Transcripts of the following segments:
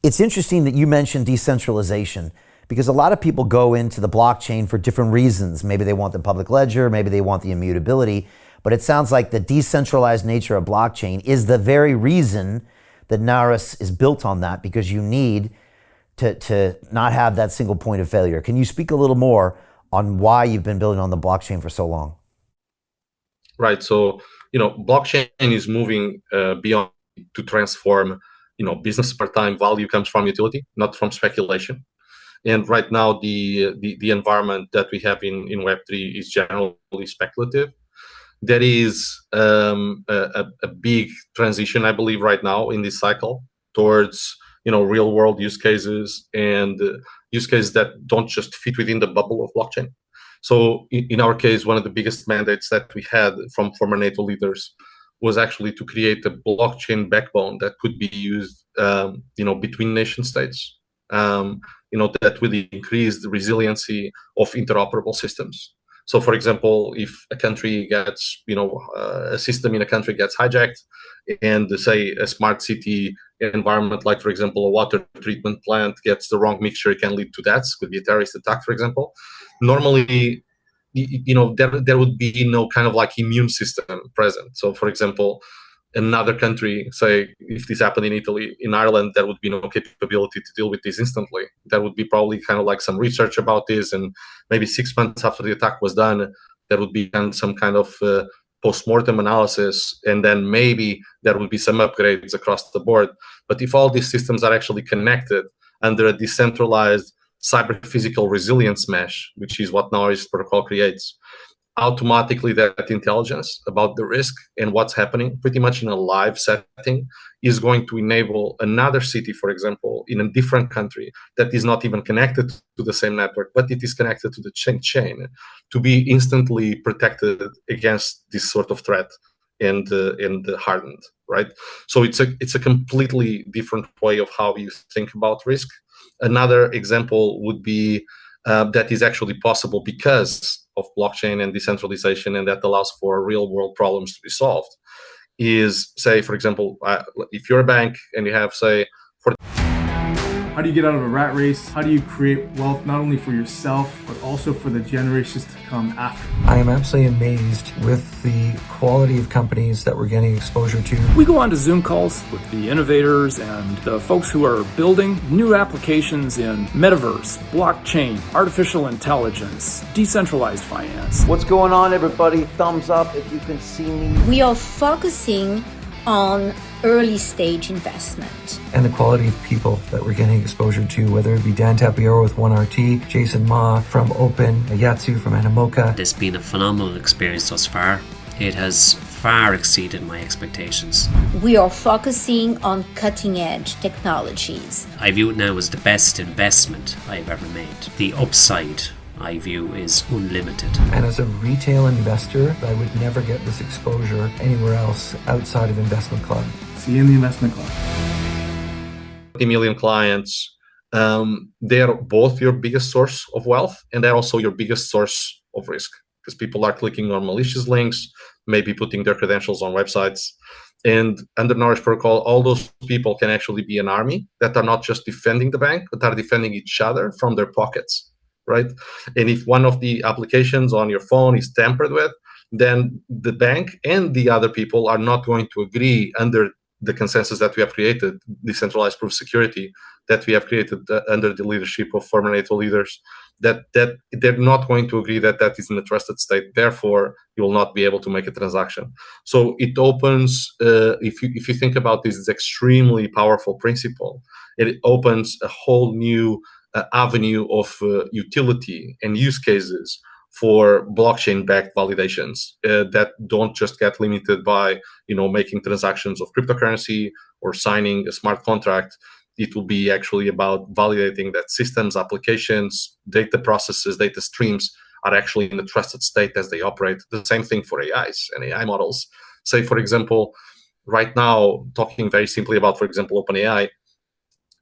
It's interesting that you mentioned decentralization because a lot of people go into the blockchain for different reasons. Maybe they want the public ledger, maybe they want the immutability, but it sounds like the decentralized nature of blockchain is the very reason that Naoris is built on that, because you need to not have that single point of failure. Can you speak a little more on why you've been building on the blockchain for so long? Right. So, blockchain is moving beyond to transform, business part time. Value comes from utility, not from speculation. And right now, the environment that we have in Web3 is generally speculative. There is a big transition, I believe, right now in this cycle towards real world use cases and use cases that don't just fit within the bubble of blockchain. So in our case, one of the biggest mandates that we had from former NATO leaders was actually to create a blockchain backbone that could be used, between nation states. That will increase the resiliency of interoperable systems. So, for example, if a country gets, a system in a country gets hijacked, and say a smart city environment, like for example a water treatment plant, gets the wrong mixture, it can lead to that. It could be a terrorist attack, for example. Normally, there would be no kind of like immune system present. So, for example, another country, say if this happened in Italy, in Ireland, there would be no capability to deal with this instantly. There would be probably kind of like some research about this, and maybe 6 months after the attack was done, there would be some kind of post-mortem analysis, and then maybe there would be some upgrades across the board. But if all these systems are actually connected under a decentralized cyber-physical resilience mesh, which is what Naoris Protocol creates, automatically that intelligence about the risk and what's happening pretty much in a live setting is going to enable another city, for example, in a different country that is not even connected to the same network, but it is connected to the chain, to be instantly protected against this sort of threat and hardened, right? So it's a completely different way of how you think about risk. Another example would be that is actually possible because of blockchain and decentralization, and that allows for real world problems to be solved, is, say, for example, if you're a bank and you have, say, how do you get out of a rat race? How do you create wealth not only for yourself, but also for the generations to come after? I am absolutely amazed with the quality of companies that we're getting exposure to. We go on to Zoom calls with the innovators and the folks who are building new applications in metaverse, blockchain, artificial intelligence, decentralized finance. What's going on, everybody? Thumbs up if you can see me. We are focusing on early stage investment. And the quality of people that we're getting exposure to, whether it be Dan Tapiero with 1RT, Jason Ma from Open, Yatsu from Animoca. It's been a phenomenal experience thus far. It has far exceeded my expectations. We are focusing on cutting edge technologies. I view it now as the best investment I've ever made. The upside, I view, is unlimited. And as a retail investor, I would never get this exposure anywhere else outside of Investment Club. See you in the Investment Club. 30 million clients, they're both your biggest source of wealth, and they're also your biggest source of risk, because people are clicking on malicious links, maybe putting their credentials on websites. And under Naoris Protocol, all those people can actually be an army that are not just defending the bank, but are defending each other from their pockets. Right? And if one of the applications on your phone is tampered with, then the bank and the other people are not going to agree under the consensus that we have created, decentralized proof security, that we have created under the leadership of former NATO leaders, that they're not going to agree that that is in a trusted state. Therefore, you will not be able to make a transaction. So it opens, if you think about this, it's extremely powerful principle. It opens a whole new avenue of utility and use cases for blockchain-backed validations that don't just get limited by making transactions of cryptocurrency or signing a smart contract. It will be actually about validating that systems, applications, data processes, data streams are actually in a trusted state as they operate. The same thing for AIs and AI models. Say, for example, right now, talking very simply about, for example, OpenAI,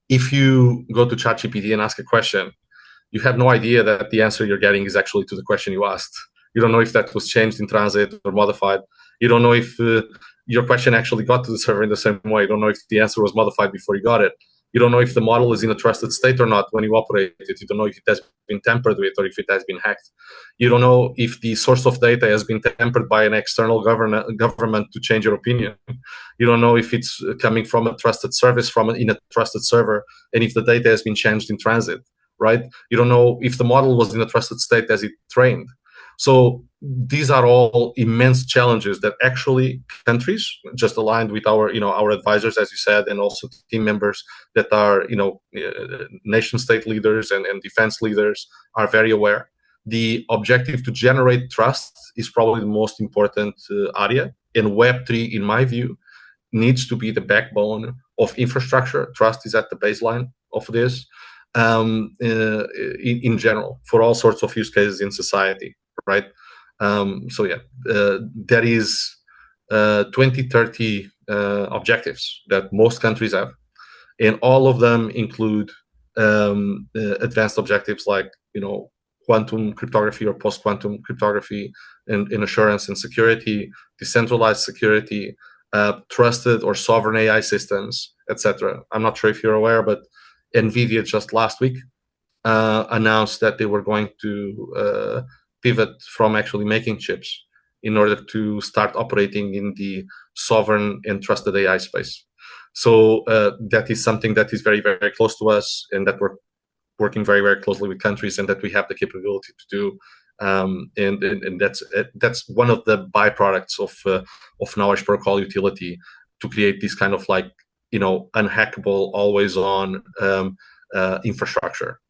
if you go to ChatGPT and ask a question, you have no idea that the answer you're getting is actually to the question you asked. You don't know if that was changed in transit or modified. You don't know if your question actually got to the server in the same way. You don't know if the answer was modified before you got it. You don't know if the model is in a trusted state or not when you operate it. You don't know if it has been tampered with or if it has been hacked. You don't know if the source of data has been tampered by an external government to change your opinion. You don't know if it's coming from a trusted service in a trusted server, and if the data has been changed in transit, right? You don't know if the model was in a trusted state as it trained. So these are all immense challenges that actually countries, just aligned with our advisors, as you said, and also team members that are nation state leaders and defense leaders are very aware. The objective to generate trust is probably the most important area, and Web3, in my view, needs to be the backbone of infrastructure. Trust is at the baseline of this in general for all sorts of use cases in society. Right. There is 2030 objectives that most countries have, and all of them include advanced objectives like quantum cryptography or post-quantum cryptography and assurance and security, decentralized security, trusted or sovereign AI systems, etc. I'm not sure if you're aware, but NVIDIA just last week announced that they were going to pivot from actually making chips in order to start operating in the sovereign and trusted AI space. So that is something that is very, very close to us, and that we're working very, very closely with countries, and that we have the capability to do. And that's one of the byproducts of Naoris Protocol utility, to create this kind of unhackable, always on infrastructure.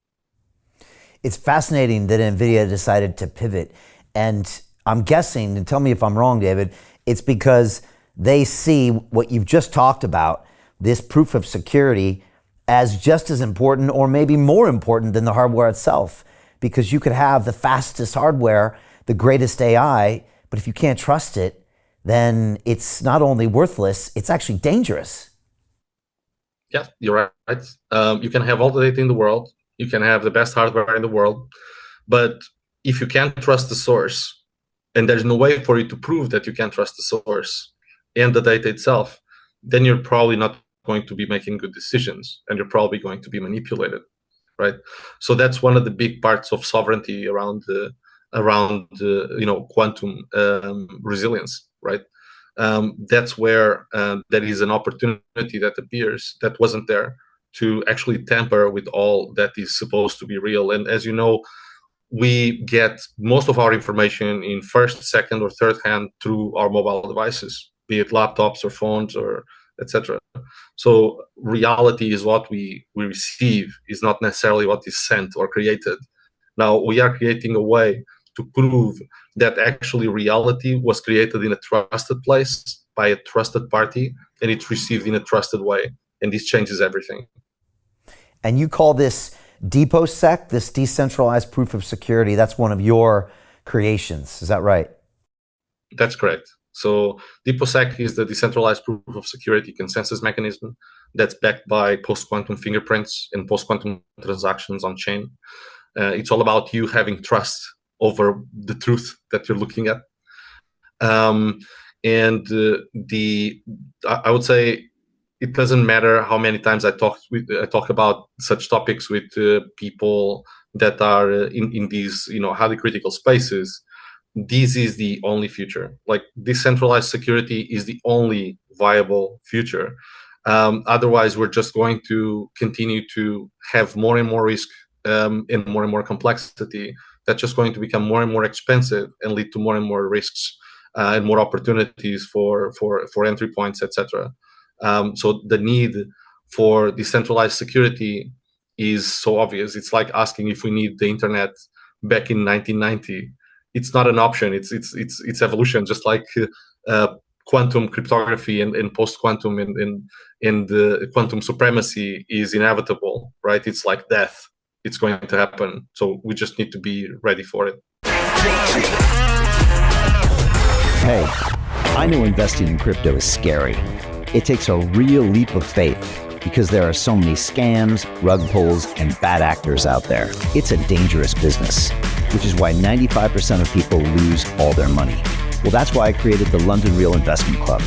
It's fascinating that NVIDIA decided to pivot. And I'm guessing, and tell me if I'm wrong, David, it's because they see what you've just talked about, this proof of security, as just as important or maybe more important than the hardware itself. Because you could have the fastest hardware, the greatest AI, but if you can't trust it, then it's not only worthless, it's actually dangerous. Yeah, you're right. You can have all the data in the world. You can have the best hardware in the world, but if you can't trust the source, and there's no way for you to prove that you can't trust the source and the data itself, then you're probably not going to be making good decisions, and you're probably going to be manipulated, right? So that's one of the big parts of sovereignty around quantum resilience, right? That's where there is an opportunity that appears that wasn't there, to actually tamper with all that is supposed to be real. And as you know, we get most of our information in first, second, or third hand through our mobile devices, be it laptops or phones or etc. So reality is what we receive, is not necessarily what is sent or created. Now we are creating a way to prove that actually reality was created in a trusted place by a trusted party, and it's received in a trusted way. And this changes everything. And you call this DepoSec, this decentralized proof of security. That's one of your creations. Is that right? That's correct. So DepoSec is the decentralized proof of security consensus mechanism that's backed by post-quantum fingerprints and post-quantum transactions on chain. It's all about you having trust over the truth that you're looking at. I would say, it doesn't matter how many times I talk about such topics with people that are in these highly critical spaces. This is the only future. Like, decentralized security is the only viable future. Otherwise, we're just going to continue to have more and more risk and more complexity. That's just going to become more and more expensive and lead to more and more risks and more opportunities for entry points, etc. So the need for decentralized security is so obvious. It's like asking if we need the internet back in 1990. It's not an option. It's evolution, just like quantum cryptography and post-quantum and quantum supremacy is inevitable, right? It's like death. It's going to happen. So we just need to be ready for it. Hey, I know investing in crypto is scary. It takes a real leap of faith because there are so many scams, rug pulls, and bad actors out there. It's a dangerous business, which is why 95% of people lose all their money. Well, that's why I created the London Real Investment Club,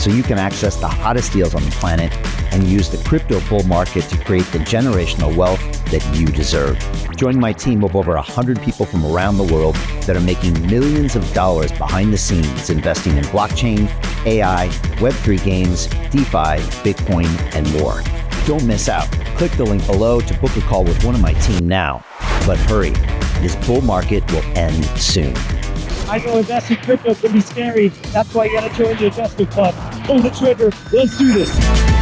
so you can access the hottest deals on the planet and use the crypto bull market to create the generational wealth that you deserve. Join my team of over 100 people from around the world that are making millions of dollars behind the scenes investing in blockchain, AI, Web3 games, DeFi, Bitcoin, and more. Don't miss out. Click the link below to book a call with one of my team now. But hurry, this bull market will end soon. I know investing crypto can be scary. That's why you gotta join the investment club. Pull the trigger. Let's do this.